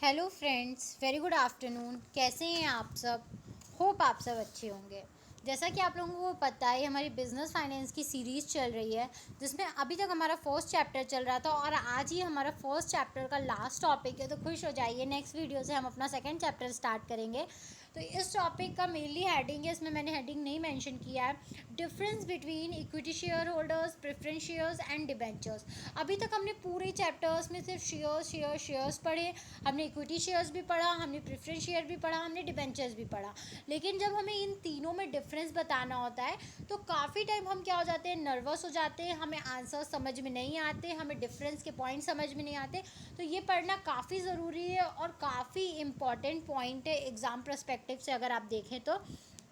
Hello friends, very good afternoon. कैसे हैं आप सब? होप आप सब अच्छे होंगे। जैसा कि आप लोगों को पता है, हमारी बिजनेस फाइनेंस की सीरीज़ चल रही है, जिसमें अभी तक हमारा फर्स्ट चैप्टर चल रहा था और आज ही हमारा फर्स्ट चैप्टर का लास्ट टॉपिक है। तो खुश हो जाइए, नेक्स्ट वीडियो से हम अपना सेकंड चैप्टर स्टार्ट करेंगे। तो इस टॉपिक का मेनली हेडिंग है, इसमें मैंने हेडिंग नहीं मेंशन किया है, difference between equity share holders, preference shares and debentures. अभी तक हमने पूरे चैप्टर्स में सिर्फ शेयर्स पढ़े। हमने इक्विटी शेयर्स भी पढ़ा, हमने प्रेफरेंस शेयर भी पढ़ा, हमने डिबेंचर्स भी पढ़ा। लेकिन जब हमें इन तीनों में डिफरेंस बताना होता है तो काफ़ी टाइम हम क्या हो जाते हैं, नर्वस हो जाते हैं, हमें आंसर समझ में नहीं आते, हमें डिफरेंस के पॉइंट समझ में नहीं आते। तो ये पढ़ना काफ़ी ज़रूरी है और काफ़ी इम्पॉर्टेंट पॉइंट है एग्ज़ाम पर्सपेक्टिव से अगर आप देखें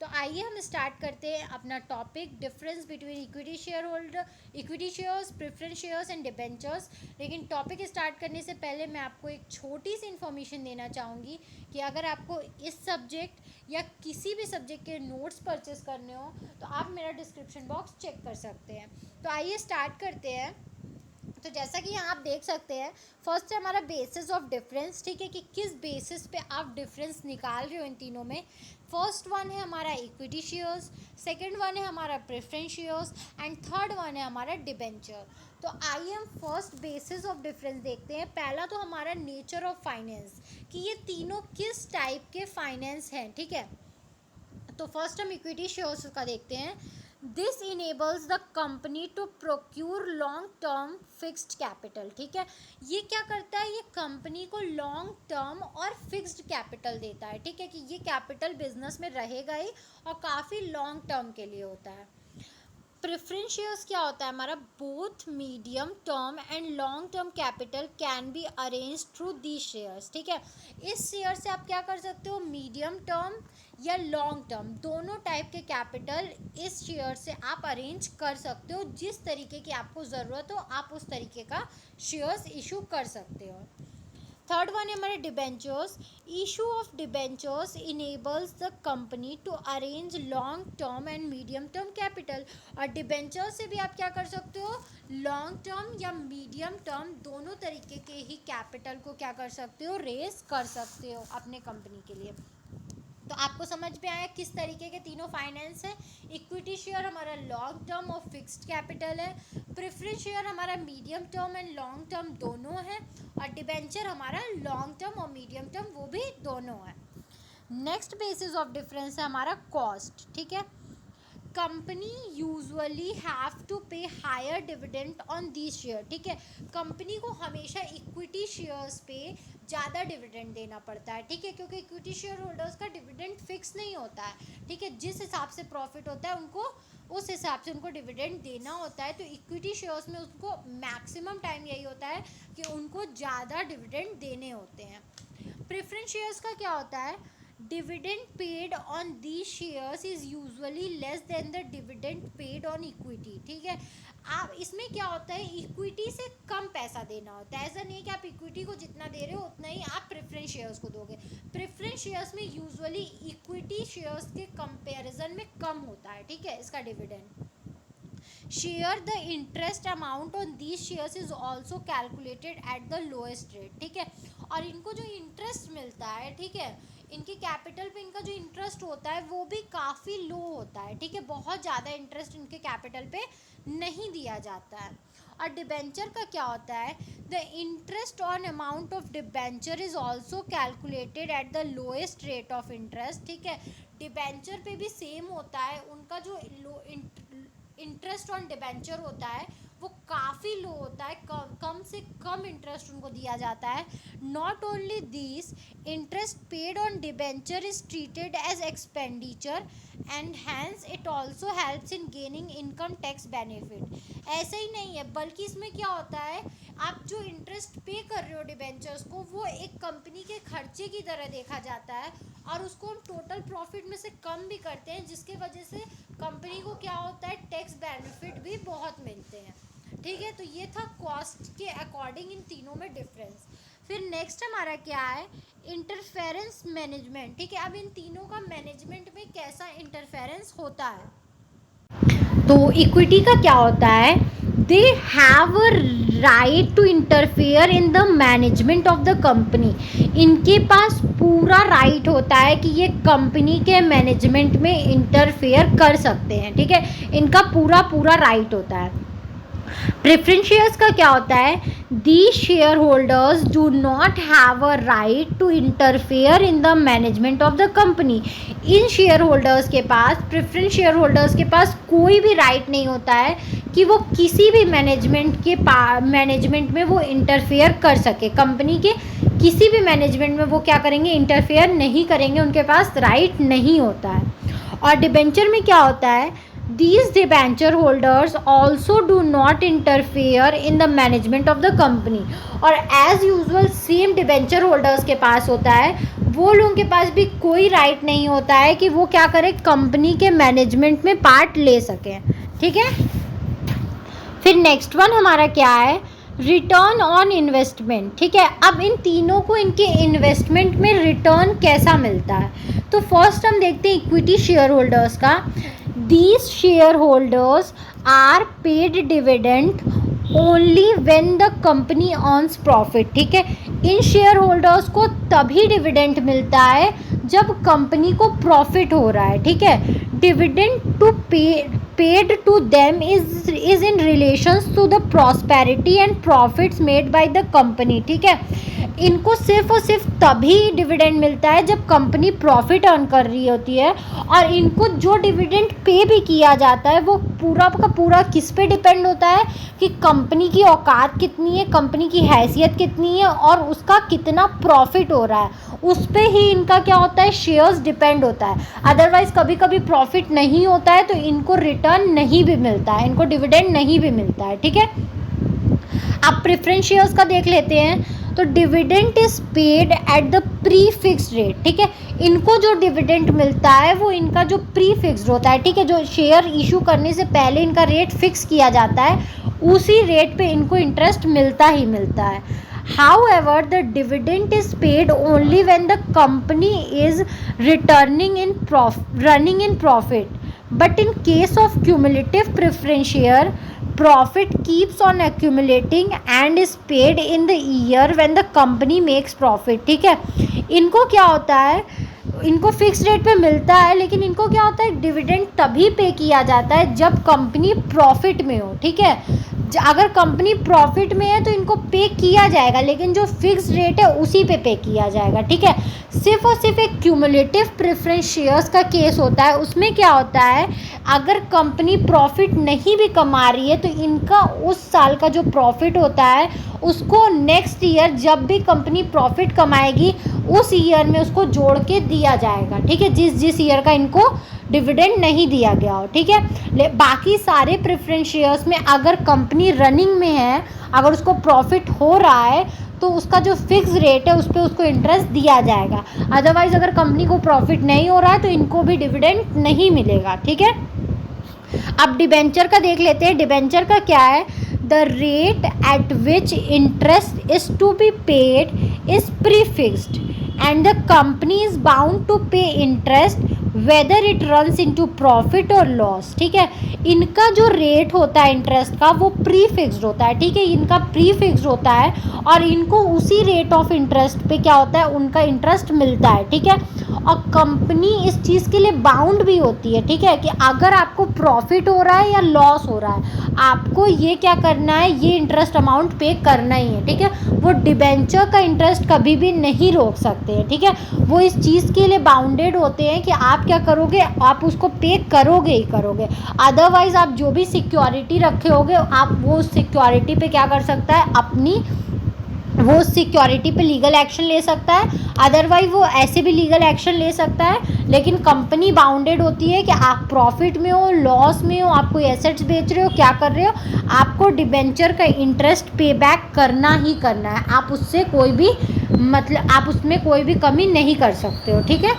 तो आइए हम स्टार्ट करते हैं अपना topic, difference between equity share holder, equity shares, preference shares and debentures. लेकिन टॉपिक स्टार्ट करने से पहले मैं आपको एक छोटी सी इन्फॉर्मेशन देना चाहूँगी कि अगर आपको इस सब्जेक्ट या किसी भी सब्जेक्ट के नोट्स परचेस करने हो तो आप मेरा डिस्क्रिप्शन बॉक्स चेक कर सकते हैं। तो आइए स्टार्ट करते हैं। तो जैसा कि यहाँ आप देख सकते हैं, फर्स्ट है हमारा बेसिस ऑफ डिफरेंस। ठीक है, कि किस बेसिस पे आप डिफरेंस निकाल रहे हो इन तीनों में। फर्स्ट वन है हमारा इक्विटी शेयर्स, सेकंड वन है हमारा preference shares and third one है हमारा डिबेंचर। तो आइए हम फर्स्ट बेसिस ऑफ डिफरेंस देखते हैं। पहला तो हमारा नेचर ऑफ फाइनेंस, कि ये तीनों किस टाइप के फाइनेंस हैं। ठीक है, तो फर्स्ट हम इक्विटी शेयर्स का देखते हैं। This enables the company to procure long term fixed capital. ठीक है, ये क्या करता है, ये कंपनी को लॉन्ग टर्म और फिक्स्ड कैपिटल देता है। ठीक है, कि ये कैपिटल बिजनेस में रहेगा ही और काफ़ी लॉन्ग टर्म के लिए होता है। प्रेफरेंस शेयर्स क्या होता है हमारा, both medium term and long term capital can be arrange through these shares. ठीक है, इस शेयर से आप क्या कर सकते हो, मीडियम टर्म या लॉन्ग टर्म दोनों टाइप के कैपिटल इस शेयर से आप अरेंज कर सकते हो। जिस तरीके की आपको ज़रूरत हो आप उस तरीके का शेयर्स इशू कर सकते हो। थर्ड वन है हमारे debentures. Issue of debentures enables the company to arrange long term and medium term capital. और डिबेंचर से भी आप क्या कर सकते हो, लॉन्ग टर्म या मीडियम टर्म दोनों तरीके के ही कैपिटल को क्या कर सकते हो, रेस कर सकते हो अपने कंपनी के लिए। तो आपको समझ में आया किस तरीके के तीनों फाइनेंस है। इक्विटी शेयर हमारा लॉन्ग टर्म और फिक्स्ड कैपिटल है, प्रेफरेंस शेयर हमारा medium term and long term दोनों है, और डिबेंचर हमारा लॉन्ग टर्म और मीडियम टर्म वो भी दोनों है। नेक्स्ट बेसिस ऑफ डिफरेंस है हमारा कॉस्ट। ठीक है, company usually have to pay higher dividend on this share. ठीक है, कंपनी को हमेशा इक्विटी शेयर्स पे ज़्यादा डिविडेंड देना पड़ता है। ठीक है, क्योंकि इक्विटी शेयर होल्डर्स का डिविडेंड फिक्स नहीं होता है। ठीक है, जिस हिसाब से प्रॉफिट होता है उनको उस हिसाब से उनको डिविडेंड देना होता है। तो इक्विटी शेयर्स में उनको मैक्सिमम टाइम यही होता है कि उनको ज़्यादा डिविडेंड देने होते हैं। प्रेफरेंस शेयर्स का क्या होता है, dividend paid on these shares is usually less than the dividend paid on equity। ठीक है, आप इसमें क्या होता है, इक्विटी से कम पैसा देना होता है। ऐसा नहीं है कि आप इक्विटी को जितना दे रहे हो उतना ही आप प्रेफरेंस शेयर्स को दोगे। प्रेफरेंस शेयर्स में यूजुअली इक्विटी शेयर्स के कंपैरिजन में कम होता है। ठीक है, इसका dividend. Share the interest amount on these shares is also calculated at the lowest rate. ठीक है, और इनको जो इंटरेस्ट मिलता है, ठीक है, इनके कैपिटल पे इनका जो इंटरेस्ट होता है वो भी काफ़ी लो होता है। ठीक है, बहुत ज़्यादा इंटरेस्ट इनके कैपिटल पे नहीं दिया जाता है। और डिबेंचर का क्या होता है, the interest on amount of debenture is also calculated at the lowest rate of interest. ठीक है, डिबेंचर पे भी सेम होता है, उनका जो इंटरेस्ट ऑन डिबेंचर होता है वो काफ़ी लो होता है, कम से कम इंटरेस्ट उनको दिया जाता है। Not only this, interest paid on debenture is treated as expenditure and hence it also helps in gaining income tax benefit. ऐसा ही नहीं है, बल्कि इसमें क्या होता है, आप जो इंटरेस्ट पे कर रहे हो डिबेंचर्स को वो एक कंपनी के खर्चे की तरह देखा जाता है और उसको हम टोटल प्रॉफिट में से कम भी करते हैं, जिसके वजह से कंपनी को क्या होता है, टैक्स बेनिफिट भी बहुत मिलते हैं। ठीक है, तो ये था कॉस्ट के अकॉर्डिंग इन तीनों में डिफरेंस। फिर नेक्स्ट हमारा क्या है, इंटरफेरेंस मैनेजमेंट। ठीक है, अब इन तीनों का मैनेजमेंट में कैसा इंटरफेरेंस होता है। तो इक्विटी का क्या होता है, they have a right to interfere in the management of the company. इनके पास पूरा राइट होता है कि ये कंपनी के मैनेजमेंट में इंटरफेयर कर सकते हैं. ठीक है, इनका पूरा राइट होता है. प्रेफरेंस शेयर्स का क्या होता है? The share holders do not have a right to interfere in the management of the company. इन शेयर होल्डर्स के पास, प्रेफरेंस शेयर होल्डर्स के पास कोई भी राइट नहीं होता है कि वो किसी भी मैनेजमेंट में वो इंटरफेयर कर सके. कंपनी के किसी भी मैनेजमेंट में वो क्या करेंगे? इंटरफेयर नहीं करेंगे. उनके पास राइट नहीं होता है. और डिबेंचर में क्या होता है? These debenture holders also do not interfere in the management of the company. और as usual same debenture holders के पास होता है, वो लोगों के पास भी कोई राइट नहीं होता है कि वो क्या करें? कंपनी के मैनेजमेंट में पार्ट ले सकें. ठीक है. फिर नेक्स्ट वन हमारा क्या है? Return on investment. ठीक है, अब इन तीनों को इनके इन्वेस्टमेंट में रिटर्न कैसा मिलता है? तो फर्स्ट हम देखते हैं इक्विटी शेयर होल्डर्स का. These shareholders are paid dividend only when the company earns profit. ठीक है, इन शेयर होल्डर्स को तभी डिविडेंड मिलता है जब कंपनी को प्रॉफिट हो रहा है. ठीक है, dividend to paid to them is in relations to the prosperity and profits made by the company. ठीक है, इनको सिर्फ और सिर्फ तभी डिविडेंड मिलता है जब कंपनी प्रॉफिट अर्न कर रही होती है. और इनको जो डिविडेंड पे भी किया जाता है वो पूरा का पूरा किस पे डिपेंड होता है कि कंपनी की औकात कितनी है, कंपनी की हैसियत कितनी है और उसका कितना प्रॉफिट हो रहा है, उस पे ही इनका क्या होता है? शेयर्स डिपेंड होता है. अदरवाइज कभी कभी प्रॉफिट नहीं होता है तो इनको रिटर्न नहीं भी मिलता है, इनको डिविडेंड नहीं भी मिलता है. ठीक है, अब प्रेफरेंस शेयर्स का देख लेते हैं. तो dividend is paid at the pre fixed rate. ठीक है, इनको जो डिविडेंड मिलता है वो इनका जो प्री फिक्स्ड होता है. ठीक है, जो शेयर इशू करने से पहले इनका रेट फिक्स किया जाता है, उसी रेट पे इनको इंटरेस्ट मिलता ही मिलता है. However, the dividend is paid only when the company is running in profit. But in case of cumulative preference share, profit keeps on accumulating and is paid in the year when the company makes profit. ठीक है, इनको क्या होता है? इनको fix rate पे मिलता है, लेकिन इनको क्या होता है? डिविडेंड तभी पे किया जाता है जब कंपनी प्रॉफिट में हो. ठीक है, अगर कंपनी प्रॉफिट में है तो इनको पे किया जाएगा, लेकिन जो फिक्स रेट है उसी पे किया जाएगा. ठीक है, सिर्फ और सिर्फ एक क्यूमुलेटिव प्रेफरेंस शेयर्स का केस होता है. उसमें क्या होता है? अगर कंपनी प्रॉफिट नहीं भी कमा रही है तो इनका उस साल का जो प्रॉफिट होता है उसको नेक्स्ट ईयर जब भी कंपनी प्रॉफिट कमाएगी उस ईयर में उसको जोड़ के दिया जाएगा. ठीक है, जिस ईयर का इनको डिविडेंड नहीं दिया गया हो. ठीक है, बाकी सारे प्रेफरेंस शेयर्स में अगर कंपनी रनिंग में है, अगर उसको प्रॉफिट हो रहा है तो उसका जो फिक्स रेट है उस पर उसको इंटरेस्ट दिया जाएगा. अदरवाइज अगर कंपनी को प्रॉफिट नहीं हो रहा है तो इनको भी डिविडेंड नहीं मिलेगा. ठीक है, अब डिबेंचर का देख लेते हैं. डिबेंचर का क्या है? The rate at which interest is to be paid is pre fixed and the company is bound to pay interest whether it runs into profit और लॉस. ठीक है, इनका जो रेट होता है इंटरेस्ट का वो प्री फिक्स्ड होता है. ठीक है, इनका प्री फिक्स्ड होता है और इनको उसी रेट ऑफ इंटरेस्ट पे क्या होता है? उनका इंटरेस्ट मिलता है. ठीक है, और कंपनी इस चीज़ के लिए बाउंड भी होती है. ठीक है, कि अगर आपको प्रॉफिट हो रहा है या लॉस हो रहा है, आपको ये क्या करना है? ये इंटरेस्ट अमाउंट पे करना ही है. ठीक है, वो डिबेंचर का इंटरेस्ट कभी भी नहीं रोक सकते हैं. ठीक है, वो इस चीज़ के लिए बाउंडेड होते हैं कि आप क्या करोगे? आप उसको पे करोगे ही करोगे. अदरवाइज आप जो भी सिक्योरिटी रखे होगे, आप वो सिक्योरिटी पे क्या कर सकता है? अपनी वो सिक्योरिटी पे लीगल एक्शन ले सकता है. अदरवाइज वो ऐसे भी लीगल एक्शन ले सकता है, लेकिन कंपनी बाउंडेड होती है कि आप प्रॉफिट में हो, लॉस में हो, आप कोई एसेट्स बेच रहे हो, क्या कर रहे हो, आपको डिबेंचर का इंटरेस्ट पे बैक करना ही करना है. आप उससे कोई भी आप उसमें कोई भी कमी नहीं कर सकते हो. ठीक है,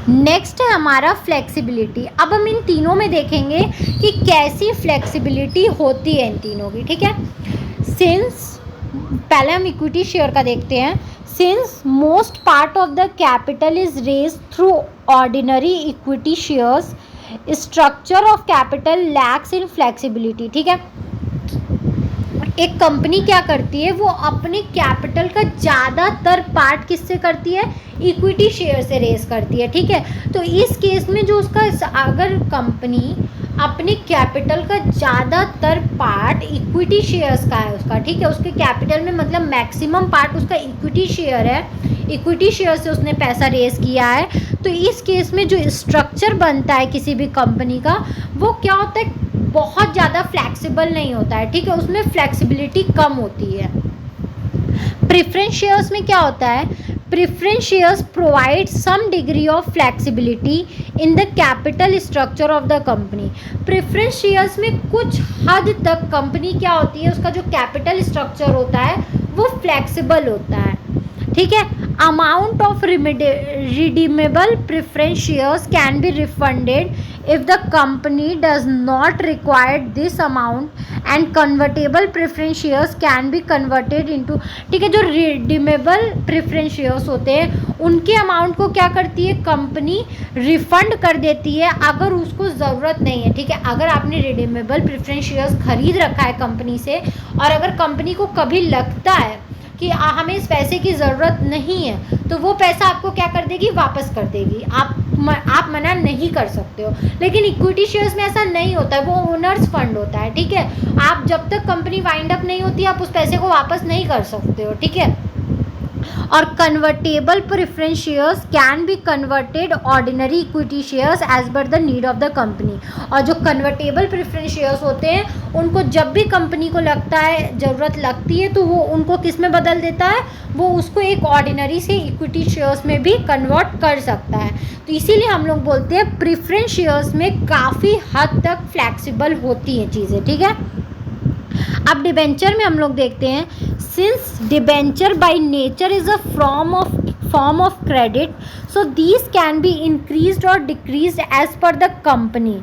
नेक्स्ट है हमारा फ्लेक्सिबिलिटी. अब हम इन तीनों में देखेंगे कि कैसी फ्लेक्सिबिलिटी होती है इन तीनों की. ठीक है, सिंस पहले हम इक्विटी शेयर का देखते हैं. Since most part of the capital is raised through ordinary equity shares, structure of capital lakhs in flexibility, ठीक है। एक कंपनी क्या करती है, वो अपने कैपिटल का ज़्यादातर पार्ट किससे करती है, इक्विटी शेयर से रेस करती है, ठीक है। तो इस केस में जो उसका, अगर कंपनी अपने कैपिटल का ज़्यादातर पार्ट इक्विटी शेयर्स का है उसका, ठीक है, उसके कैपिटल में मतलब मैक्सिमम पार्ट उसका इक्विटी शेयर है, इक्विटी शेयर से उसने पैसा रेस किया है, तो इस केस में जो स्ट्रक्चर बनता है किसी भी कंपनी का, वो क्या होता है, बहुत ज़्यादा फ्लेक्सिबल नहीं होता है, ठीक है, उसमें फ्लेक्सिबिलिटी कम होती है। प्रेफरेंस शेयर्स में क्या होता है, preference shares provide some degree of flexibility in the capital structure of the company. Preference shares में कुछ हद तक कंपनी क्या होती है, उसका जो कैपिटल स्ट्रक्चर होता है वो फ्लेक्सिबल होता है, ठीक है। Amount of redeemable preference shares can be refunded if the company does not require this amount, and convertible preference shares can be converted into, ठीक है, जो redeemable preference shares होते हैं उनके अमाउंट को क्या करती है कंपनी, रिफंड कर देती है अगर उसको ज़रूरत नहीं है, ठीक है। अगर आपने redeemable preference shares खरीद रखा है कंपनी से, और अगर कंपनी को कभी लगता है कि हमें इस पैसे की ज़रूरत नहीं है, तो वो पैसा आपको क्या कर देगी, वापस कर देगी, आप मना नहीं कर सकते हो। लेकिन इक्विटी शेयर्स में ऐसा नहीं होता है, वो ओनर्स फंड होता है, ठीक है। आप जब तक कंपनी वाइंड अप नहीं होती आप उस पैसे को वापस नहीं कर सकते हो, ठीक है। और convertible preference shares can be converted ordinary equity shares as per the need of the company. और जो कन्वर्टेबल प्रेफरेंस शेयर्स होते हैं उनको जब भी कंपनी को लगता है, ज़रूरत लगती है, तो वो उनको किस में बदल देता है, वो उसको एक ऑर्डिनरी से इक्विटी शेयर्स में भी कन्वर्ट कर सकता है। तो इसीलिए हम लोग बोलते हैं प्रेफरेंस शेयर्स में काफ़ी हद तक फ्लैक्सिबल होती हैं चीज़ें, ठीक है। अब डिबेंचर में हम लोग देखते हैं, since debenture by nature is a form of credit, so these can be increased और decreased as per the company,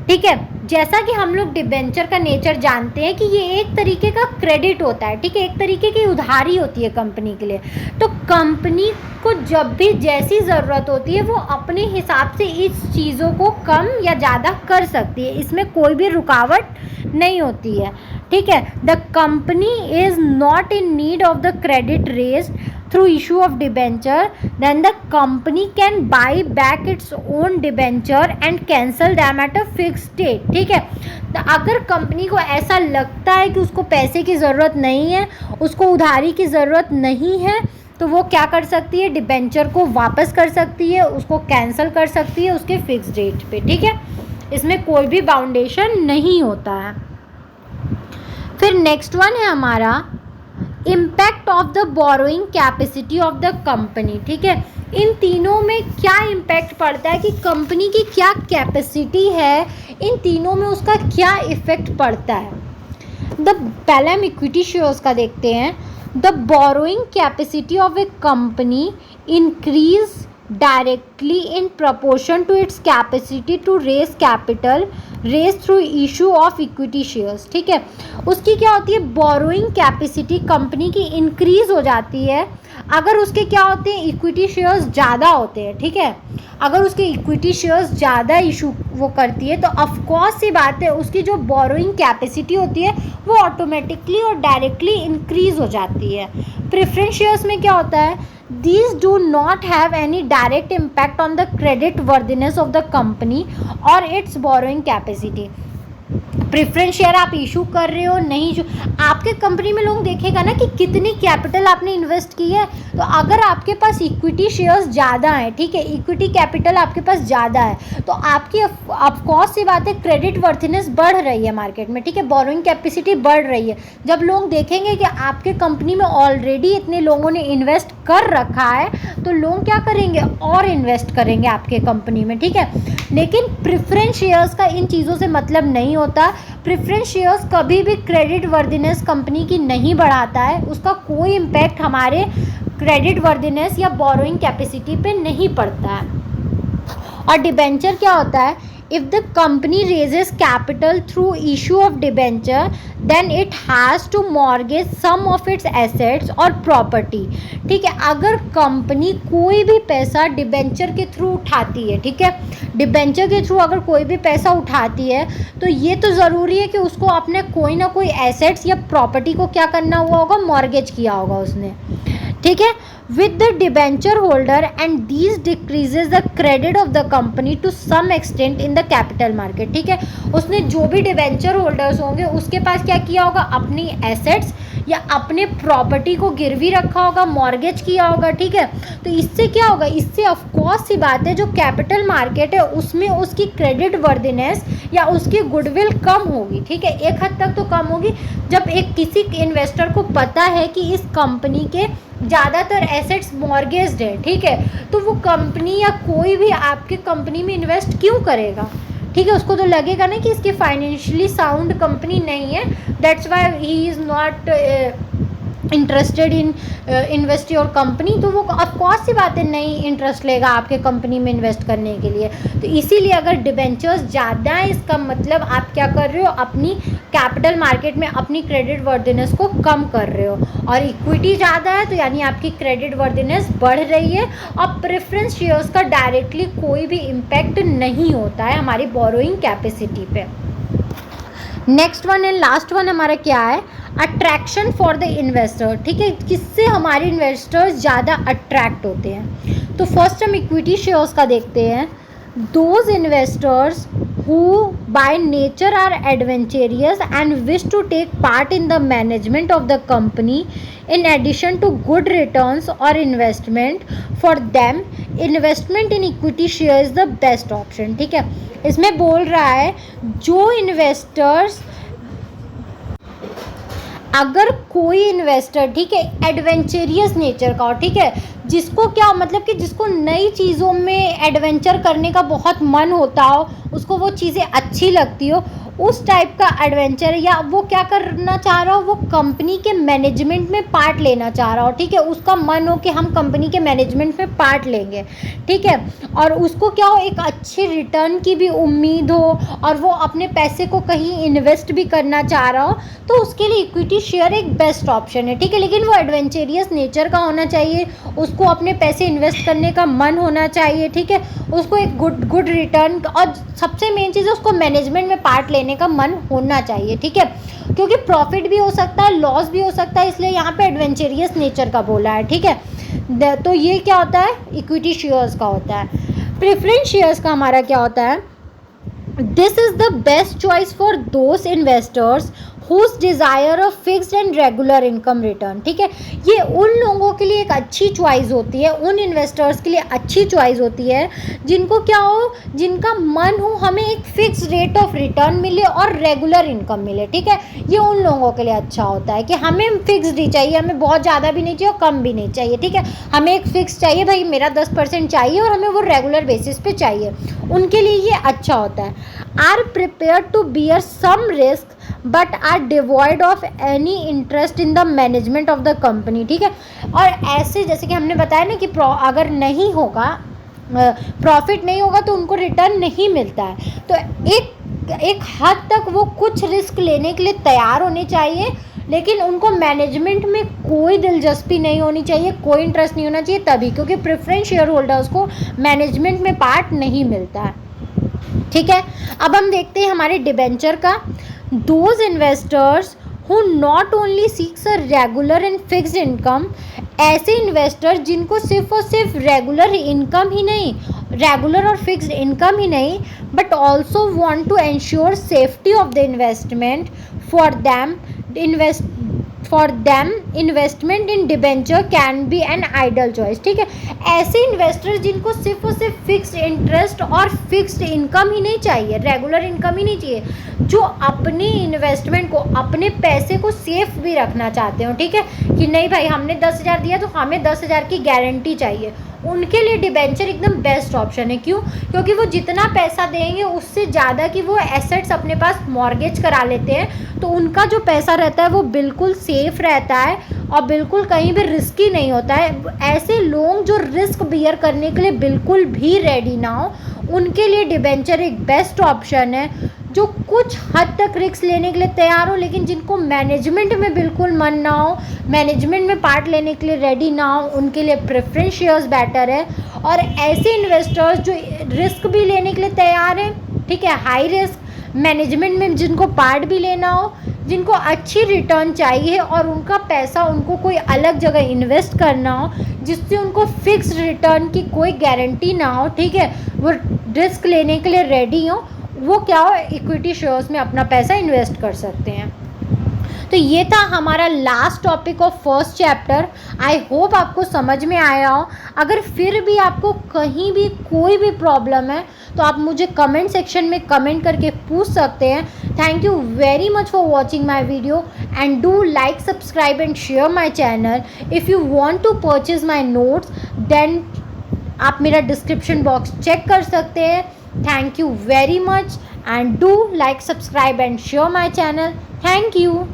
ठीक है। जैसा कि हम लोग डिबेंचर का नेचर जानते हैं कि ये एक तरीके का क्रेडिट होता है, ठीक है, एक तरीके की उधारी होती है कंपनी के लिए। तो कंपनी को जब भी जैसी ज़रूरत होती है वो अपने हिसाब से इस चीज़ों को कम या ज़्यादा कर सकती है, इसमें कोई भी रुकावट नहीं होती है, ठीक है। The company is not in need of the credit raised through issue of debenture, then the company can buy back its own debenture and cancel them at a fixed date, ठीक है। तो अगर कंपनी को ऐसा लगता है कि उसको पैसे की ज़रूरत नहीं है, उसको उधारी की ज़रूरत नहीं है, तो वो क्या कर सकती है, डिबेंचर को वापस कर सकती है, उसको कैंसिल कर सकती है उसके फिक्स डेट पे, ठीक है। इसमें कोई भी बाउंडेशन नहीं होता है। फिर नेक्स्ट वन है हमारा impact of the borrowing capacity of the company, ठीक है। इन तीनों में क्या इम्पैक्ट पड़ता है कि कंपनी की क्या कैपेसिटी है, इन तीनों में उसका क्या इफेक्ट पड़ता है। पहले हम इक्विटी शेयर्स का देखते हैं। The borrowing capacity of a company increase directly in proportion to its capacity to raise capital raise through issue of equity shares, ठीक है। उसकी क्या होती है, बोरोइंग कैपेसिटी कंपनी की इंक्रीज हो जाती है अगर उसके क्या होते हैं, इक्विटी शेयर्स ज़्यादा होते हैं, ठीक है। अगर उसके इक्विटी शेयर्स ज़्यादा इशू वो करती है तो ऑफकोर्स सी बात है उसकी जो बोरोइंग कैपेसिटी होती है वो ऑटोमेटिकली और डायरेक्टली इंक्रीज हो जाती है। प्रेफरेंस शेयर्स में क्या होता है, these do not have any direct impact on the credit worthiness of the company or its borrowing capacity। Preference share आप इशू कर रहे हो नहीं इशू, आपके कंपनी में लोग देखेगा ना कि कितनी कैपिटल आपने इन्वेस्ट की है। तो अगर आपके पास इक्विटी शेयर्स ज़्यादा हैं, ठीक है, इक्विटी कैपिटल आपके पास ज़्यादा है, तो आपकी ऑफकोर्स सी बात है क्रेडिट वर्थनेस बढ़ रही है मार्केट में, ठीक है, बोरोइंग कैपेसिटी बढ़ रही है। जब लोग देखेंगे कि आपके कंपनी में ऑलरेडी इतने लोगों ने इन्वेस्ट कर रखा है तो लोग क्या करेंगे, और इन्वेस्ट करेंगे आपके कंपनी में, ठीक है। लेकिन प्रेफरेंस शेयर्स का इन चीज़ों से मतलब नहीं होता। प्रेफरेंस शेयर्स कभी भी क्रेडिट वर्दिनेस कंपनी की नहीं बढ़ाता है, उसका कोई इम्पैक्ट हमारे क्रेडिट वर्दिनेस या बोरोइंग कैपेसिटी पे नहीं पड़ता है। और डिबेंचर क्या होता है, if the company raises capital through issue of debenture, then it has to mortgage some of its assets or property. ठीक है, अगर कंपनी कोई भी पैसा डिबेंचर के थ्रू उठाती है, ठीक है, डिबेंचर के थ्रू अगर कोई भी पैसा उठाती है तो ये तो ज़रूरी है कि उसको अपने कोई ना कोई एसेट्स या प्रॉपर्टी को क्या करना हुआ होगा, मॉर्गेज किया होगा उसने, ठीक है, with the debenture holder, and these decreases the credit of the company to some extent in the capital market. ठीक है, उसने जो भी डिबेंचर होल्डर्स होंगे उसके पास क्या किया होगा, अपनी एसेट्स या अपने प्रॉपर्टी को गिरवी रखा होगा, मॉर्गेज किया होगा, ठीक है। तो इससे क्या होगा, इससे ऑफकोर्स सी बात है जो कैपिटल मार्केट है उसमें उसकी क्रेडिट वर्दिनेस या उसकी गुडविल कम होगी, ठीक है, एक हद तक तो कम होगी। जब एक किसी इन्वेस्टर को पता है कि इस कंपनी के ज़्यादातर एसेट्स मॉर्गेज्ड है, ठीक है, तो वो कंपनी या कोई भी आपके कंपनी में इन्वेस्ट क्यों करेगा, ठीक है, उसको तो लगेगा ना कि इसकी फाइनेंशियली साउंड कंपनी नहीं है, that's why he is not interested in invest your company. तो वो ऑफकोर्स सी बात है नहीं इंटरेस्ट लेगा आपके कंपनी में इन्वेस्ट करने के लिए। तो इसीलिए अगर डिबेंचर्स ज़्यादा है इसका मतलब आप क्या कर रहे हो, अपनी कैपिटल मार्केट में अपनी क्रेडिट वर्दिनेस को कम कर रहे हो, और इक्विटी ज़्यादा है तो यानी आपकी क्रेडिट वर्दिनेस बढ़ रही है, और प्रेफरेंस शेयर्स का डायरेक्टली कोई भी इम्पैक्ट नहीं होता है हमारी बोरोइंग कैपेसिटी पे। Next one and last one हमारा क्या है, अट्रैक्शन फॉर द इन्वेस्टर, ठीक है, किससे हमारे इन्वेस्टर्स ज़्यादा अट्रैक्ट होते हैं। तो फर्स्ट हम इक्विटी शेयर्स का देखते हैं। Those investors who by nature are adventurous and wish to take part in the management of the company in addition to good returns or investment, for them investment in equity share is the best option। ठीक है, इसमें बोल रहा है जो investors, अगर कोई investor, ठीक है, एडवेंचरियस नेचर का हो, ठीक है, जिसको क्या मतलब कि जिसको नई चीज़ों में एडवेंचर करने का बहुत मन होता हो, उसको वो चीज़ें अच्छी लगती हो, उस टाइप का एडवेंचर, या वो क्या करना चाह रहा हो, वो कंपनी के मैनेजमेंट में पार्ट लेना चाह रहा हो, ठीक है, उसका मन हो कि हम कंपनी के मैनेजमेंट में पार्ट लेंगे, ठीक है, और उसको क्या हो, एक अच्छे रिटर्न की भी उम्मीद हो, और वो अपने पैसे को कहीं इन्वेस्ट भी करना चाह रहा हो, तो उसके लिए इक्विटी शेयर एक बेस्ट ऑप्शन है, ठीक है, लेकिन वो एडवेंचरियस नेचर का होना चाहिए, उसको अपने पैसे इन्वेस्ट करने का मन होना चाहिए, ठीक है, उसको एक गुड रिटर्न, और सबसे मेन चीज़ है उसको मैनेजमेंट में पार्ट लेने का मन होना चाहिए, ठीक है, क्योंकि प्रॉफिट भी हो सकता है, लॉस भी हो सकता है, इसलिए यहाँ पे एडवेंचरियस नेचर का बोला है, ठीक है। तो ये क्या होता है, इक्विटी शेयर्स का होता है। प्रेफरेंस शेयर्स का हमारा क्या होता है, this is the best choice for those investors who desire of fixed and regular income return, ठीक है, ये उन लोगों के लिए एक अच्छी चॉइस होती है, उन इन्वेस्टर्स के लिए अच्छी चॉइस होती है जिनको क्या हो, जिनका मन हो हमें एक फिक्स रेट ऑफ रिटर्न मिले और रेगुलर इनकम मिले, ठीक है, ये उन लोगों के लिए अच्छा होता है कि हमें फिक्स्ड ही चाहिए, हमें बहुत ज़्यादा भी नहीं चाहिए और कम भी नहीं चाहिए, ठीक है, हमें एक फिक्स चाहिए, भाई मेरा 10% चाहिए और हमें वो रेगुलर बेसिस पे चाहिए, उनके लिए ये अच्छा होता है। Are prepare to bear some risk but are devoid of any interest in the management of the company, ठीक है, और ऐसे जैसे कि हमने बताया ना कि अगर नहीं होगा, प्रॉफिट नहीं होगा तो उनको रिटर्न नहीं मिलता है, तो एक हद तक वो कुछ रिस्क लेने के लिए तैयार होने चाहिए, लेकिन उनको मैनेजमेंट में कोई दिलचस्पी नहीं होनी चाहिए, कोई इंटरेस्ट नहीं होना चाहिए तभी, क्योंकि प्रेफरेंस शेयर होल्डर्स को मैनेजमेंट में पार्ट नहीं मिलता है, ठीक है। अब हम देखते हैं हमारे डिबेंचर का। Those investors who not only seeks a regular and fixed income, ऐसे इन्वेस्टर जिनको सिर्फ और सिर्फ रेगुलर इनकम ही नहीं, रेगुलर और फिक्स्ड इनकम ही नहीं, but also want to ensure safety of the investment, for them investment in debenture can be an ideal choice, ठीक है, ऐसे इन्वेस्टर जिनको सिर्फ और सिर्फ फिक्स्ड इंटरेस्ट और फिक्स्ड इनकम ही नहीं चाहिए, रेगुलर इनकम ही नहीं चाहिए, जो अपने इन्वेस्टमेंट को, अपने पैसे को सेफ भी रखना चाहते हो, ठीक है, कि नहीं भाई हमने 10,000 दिया तो हमें 10,000 की गारंटी चाहिए, उनके लिए डिबेंचर एकदम बेस्ट ऑप्शन है। क्यों? क्योंकि वो जितना पैसा देंगे उससे ज़्यादा की वो एसेट्स अपने पास मॉर्गेज करा लेते हैं, तो उनका जो पैसा रहता है वो बिल्कुल सेफ रहता है और बिल्कुल कहीं भी रिस्की नहीं होता है। ऐसे लोग जो रिस्क बियर करने के लिए बिल्कुल भी रेडी ना हो, उनके लिए डिबेंचर एक बेस्ट ऑप्शन है, जो कुछ हद तक रिस्क लेने के लिए तैयार हो, लेकिन जिनको मैनेजमेंट में बिल्कुल मन ना हो, मैनेजमेंट में पार्ट लेने के लिए रेडी ना हो, उनके लिए प्रेफरेंस शेयर्स बेटर है। और ऐसे इन्वेस्टर्स जो रिस्क भी लेने के लिए तैयार हैं, ठीक है, हाई रिस्क, मैनेजमेंट में जिनको पार्ट भी लेना हो, जिनको अच्छी रिटर्न चाहिए और उनका पैसा उनको कोई अलग जगह इन्वेस्ट करना हो जिससे उनको फिक्स रिटर्न की कोई गारंटी ना हो, ठीक है, वो रिस्क लेने के लिए रेडी हो, वो क्या हो, इक्विटी शेयर्स में अपना पैसा इन्वेस्ट कर सकते हैं। तो ये था हमारा last topic of first chapter. I hope आपको समझ में आया हो। अगर फिर भी आपको कहीं भी कोई भी प्रॉब्लम है तो आप मुझे कमेंट सेक्शन में कमेंट करके पूछ सकते हैं। Thank you very much for watching my video and do like, subscribe and share my channel. If you want to purchase my notes then आप मेरा डिस्क्रिप्शन बॉक्स चेक कर सकते हैं। Thank you very much and do like, subscribe and share my channel. Thank you.